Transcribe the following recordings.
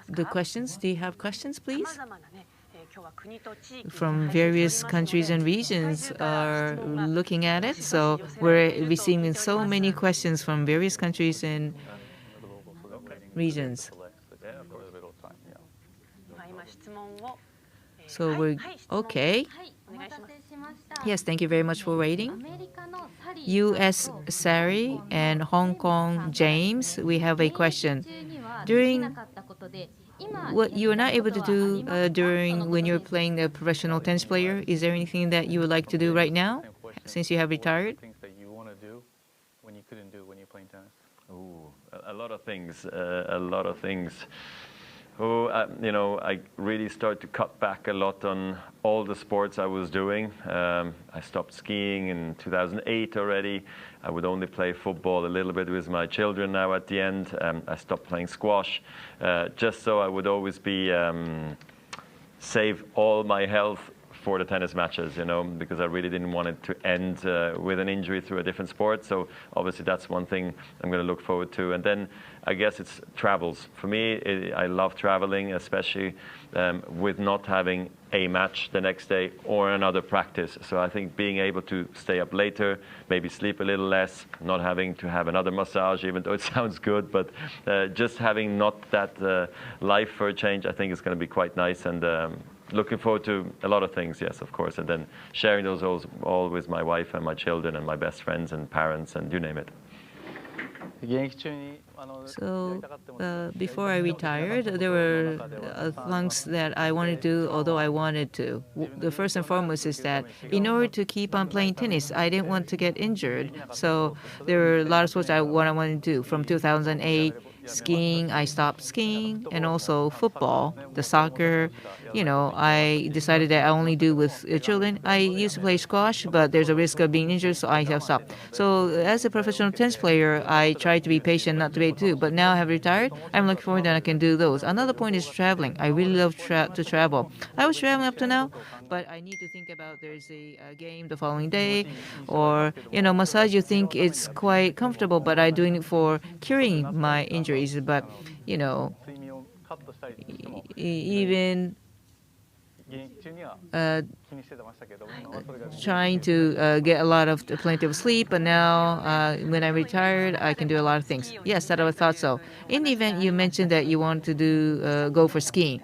the questions. Do you have questions, please? From various countries and regions are looking at it, so we're receiving so many questions from various countries and regions. So we're okay. Yes, thank you very much for waiting. U.S. Sari and Hong Kong James, we have a question. During what you are not able to do during when you're playing a professional tennis player, is there anything that you would like to do right now since you have retired? Things that you want to do when you couldn't do when you're playing tennis? Ooh, a lot of things. A lot of things. Oh, I really started to cut back a lot on all the sports I was doing. I stopped skiing in 2008 already. I would only play football a little bit with my children now at the end. I stopped playing squash, just so I would always be save all my health for the tennis matches, because I really didn't want it to end with an injury through a different sport. So obviously that's one thing I'm going to look forward to. And then I guess it's travels. For me, I love traveling, especially with not having a match the next day or another practice. So I think being able to stay up later, maybe sleep a little less, not having to have another massage, even though it sounds good, but just having not that life for a change, I think is going to be quite nice. And looking forward to a lot of things, yes, of course, and then sharing those all with my wife and my children and my best friends and parents and you name it. So before I retired, there were things that I wanted to do, although I wanted to. The first and foremost is that in order to keep on playing tennis, I didn't want to get injured. So there were a lot of sports I wanted to do. From 2008, skiing, I stopped skiing, and also football, the soccer. I decided that I only do with children. I used to play squash, but there's a risk of being injured, so I have stopped. So as a professional tennis player, I try to be patient, not to be too. But now I have retired. I'm looking forward that I can do those. Another point is traveling. I really love to travel. I was traveling up to now, but I need to think about there's a game the following day, or massage. You think it's quite comfortable, but I'm doing it for curing my injuries. But even trying to get a lot of plenty of sleep, but now when I retired, I can do a lot of things. Yes, that I thought so. In the event, you mentioned that you want to go for skiing.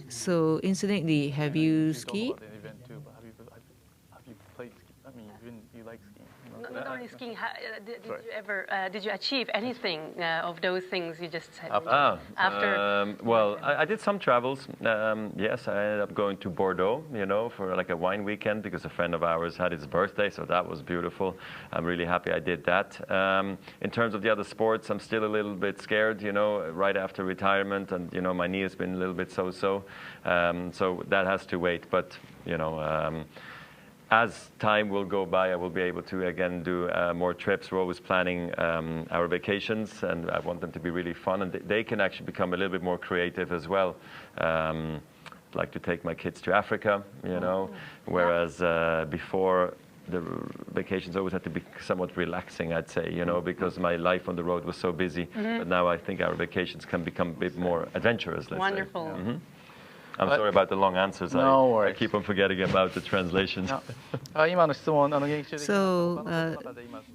So, incidentally, have you skied? Have you played ski? I mean, you like skiing. Not only skiing, did you achieve anything of those things you just said? After? Well, I did some travels. Yes, I ended up going to Bordeaux, for like a wine weekend because a friend of ours had his birthday, so that was beautiful. I'm really happy I did that. In terms of the other sports, I'm still a little bit scared, right after retirement, and, my knee has been a little bit so-so. So that has to wait, but, as time will go by, I will be able to again do more trips. We're always planning our vacations, and I want them to be really fun, and they can actually become a little bit more creative as well. Like to take my kids to Africa, whereas before the vacations always had to be somewhat relaxing, I'd say, because my life on the road was so busy. But now I think our vacations can become a bit more adventurous, let's Wonderful. say. I'm sorry about the long answers. No I worries. keep on forgetting about the translations. So,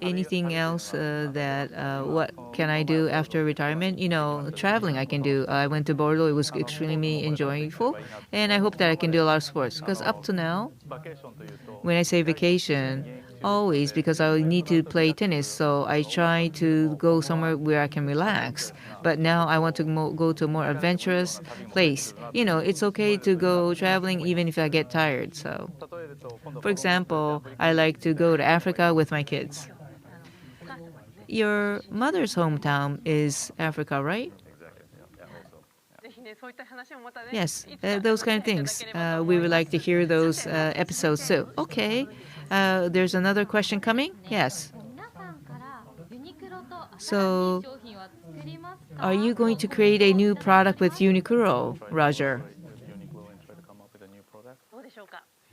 anything else that what can I do after retirement? Traveling I can do. I went to Bordeaux. It was extremely enjoyable, and I hope that I can do a lot of sports. Because up to now, when I say vacation, always because I need to play tennis, so I try to go somewhere where I can relax. But now I want to go to a more adventurous place. It's okay to go traveling even if I get tired. So, for example, I like to go to Africa with my kids. Your mother's hometown is Africa, right? Yes, those kind of things. We would like to hear those episodes too. Okay, there's another question coming? Yes. So, are you going to create a new product with Uniqlo, Roger?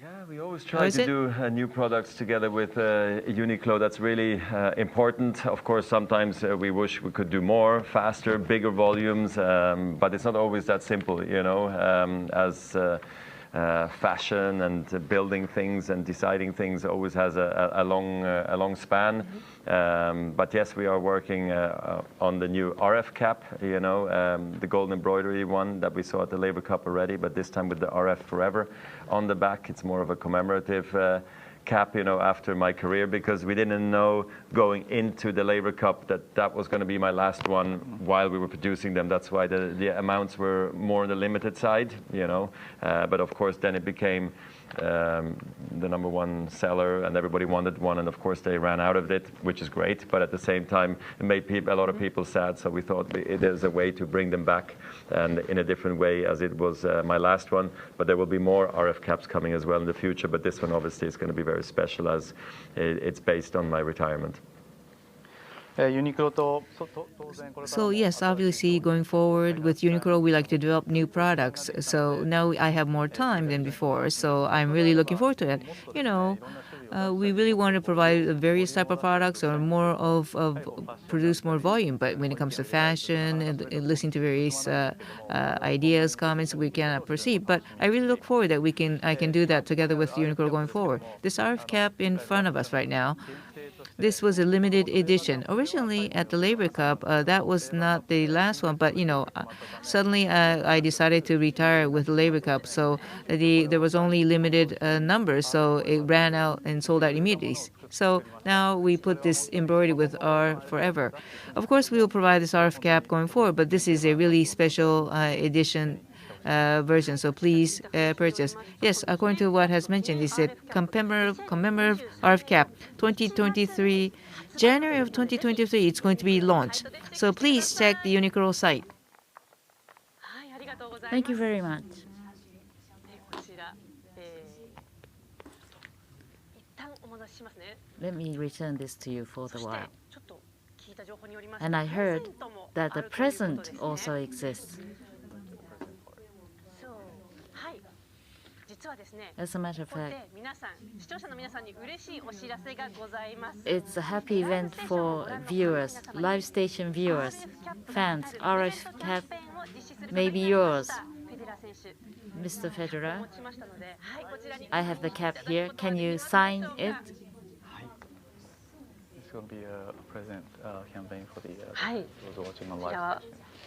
Yeah, we always Or try is to it? do new products together with Uniqlo. That's really important. Of course, sometimes we wish we could do more, faster, bigger volumes, but it's not always that simple, you know, as fashion and building things and deciding things always has a long span. But yes, we are working on the new RF cap, you know, the gold embroidery one that we saw at the Labour Cup already, but this time with the RF Forever on the back. It's more of a commemorative cap, you know, after my career, because we didn't know going into the Labour Cup that was going to be my last one while we were producing them. That's why the amounts were more on the limited side, you know. But of course, then it became the #1 seller, and everybody wanted one, and of course they ran out of it, which is great. But at the same time, it made a lot of people sad. So we thought there's a way to bring them back, and in a different way, as it was my last one. But there will be more RF caps coming as well in the future. But this one obviously is going to be very special, as it's based on my retirement. ユニクロと当然これから So yes, obviously going forward with Uniqlo, we like to develop new products. So now I have more time than before. So I'm really looking forward to it. You know, we really want to provide various type of products or more of produce more volume. But when it comes to fashion and listening to various ideas, comments, we cannot proceed. But I really look forward that I can do that together with Uniqlo going forward. This RF cap in front of us right now. This was a limited edition. Originally at the Labour Cup, that was not the last one, but you know, suddenly I decided to retire with the Labour Cup, so there was only limited numbers, so it ran out and sold out immediately. So now we put this embroidery with R Forever. Of course, we will provide this RF cap going forward, but this is a really special edition version, so please purchase. Yes, according to what has mentioned, it's a commemorative RF cap 2023, January of 2023. It's going to be launched, so please check the Uniqlo site. Thank you very much. こちら、一旦お戻ししますね。 Let me return this to you for そ the して while. ちょっと聞いた情報によりますと And I heard プレゼントも that あ the るということ present ですね。 also exists. そう、はい。実はですね。 As a matter of ここ fact, で皆さん、視聴者の皆さんに嬉しいお知らせがございます。 it's a happy event for viewers, live station viewers, fans. RF cap may be yours. Mr. Federer, I have the cap here. Can you sign it? It's going to be a present campaign for the はい。 those watching on い live. や、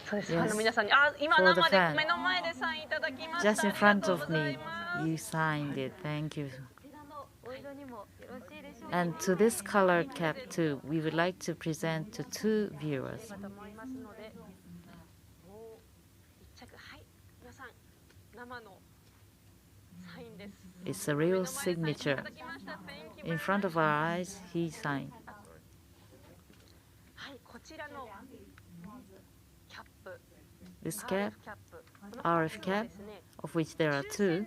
そうです。 Yes. ファンの皆さんに、今 For the 生で fan. 目の前でサインいただきました。 Just in ありが front とう of ござ me, います。 you signed it. Thank you. And to this color cap too, we would like to present to 2 viewers. だと思いますので、もう一着、はい、皆さん生のサインです。 It's a real signature. In front of our eyes, he signed. はい、こちらのキャップ、 This cap, キャップ、 RF cap, of which there are 2,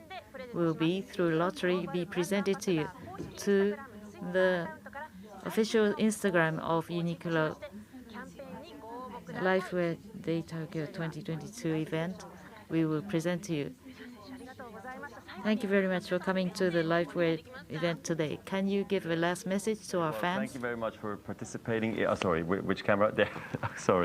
will be through lottery be presented to you to the official Instagram of Uniqlo Lifewear Day Tokyo 2022 event. We will present to you. Thank you very much for coming to the Lifewear event today. Can you give a last message to our Well, fans? thank you very much for participating. Sorry, which camera? There. Sorry.